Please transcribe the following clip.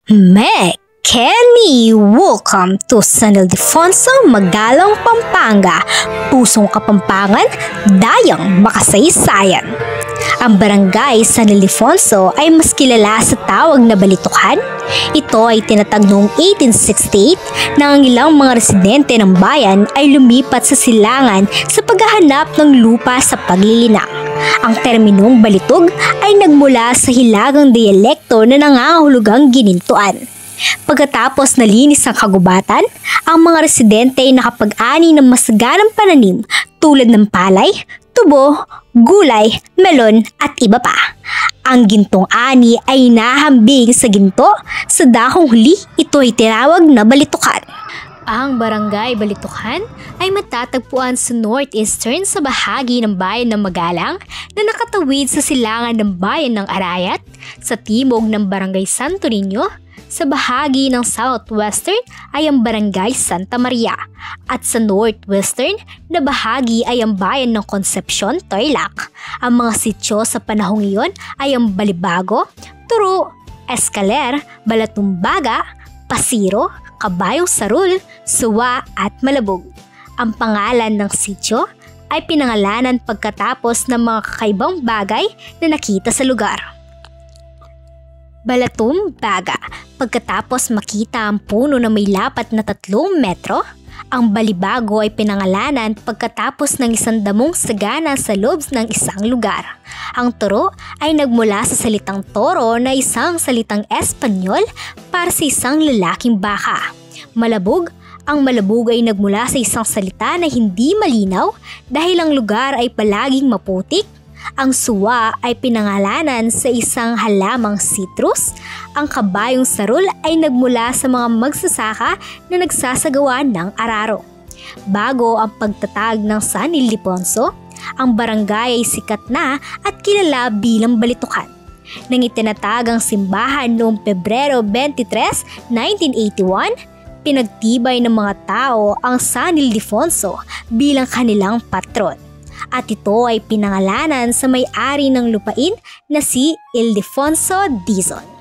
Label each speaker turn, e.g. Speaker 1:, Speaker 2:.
Speaker 1: Me, Kenny, welcome to San Ildefonso, Magalang, Pampanga, Pusong Kapampangan, Dayang Makasaysayan. Ang barangay San Ildefonso ay mas kilala sa tawag na Balitukan. Ito ay tinatag noong 1868 nang ang ilang mga residente ng bayan ay lumipat sa silangan sa paghahanap ng lupa sa paglilinang. Ang terminong balitog ay nagmula sa hilagang dialekto na nangangahulugang ginintuan. Pagkatapos nalinis ang kagubatan, ang mga residente ay nakapag-ani ng masaganang pananim tulad ng palay, tubo, gulay, melon at iba pa. Ang gintong ani ay nahambing sa ginto, sa dahong huli ito ay tinawag na Balitukan. Ang barangay Balitukan ay matatagpuan sa northeastern sa bahagi ng bayan ng Magalang na nakatawid sa silangan ng bayan ng Arayat, sa timog ng barangay Santo Niño, sa bahagi ng southwestern ay ang barangay Santa Maria, at sa northwestern na bahagi ay ang bayan ng Concepcion, Tarlac. Ang mga sityo sa panahong iyon ay ang Balibago, Turo, Escaler, Balatumbaga, Pasiro, Kabayong Sarul, Suwa at Malabog. Ang pangalan ng sityo ay pinangalanan pagkatapos ng mga kakaibang bagay na nakita sa lugar. Balatumbaga, pagkatapos makita ang puno na may lapat na 3 metro. Ang Balibago ay pinangalanan pagkatapos ng isang damong sagana sa loob ng isang lugar. Ang Turo ay nagmula sa salitang toro na isang salitang Espanyol para sa isang lalaking baka. Malabog, ang malabog ay nagmula sa isang salita na hindi malinaw dahil ang lugar ay palaging maputik. Ang Suwa ay pinangalanan sa isang halamang citrus. Ang Kabayong Sarul ay nagmula sa mga magsasaka na nagsasagawa ng araro. Bago ang pagtatag ng San Ildefonso, ang barangay ay sikat na at kilala bilang Balitukan. Nang itinatag ang simbahan noong Pebrero 23, 1981, pinagtibay ng mga tao ang San Ildefonso bilang kanilang patron. At ito ay pinangalanan sa may-ari ng lupain na si Ildefonso Dizon.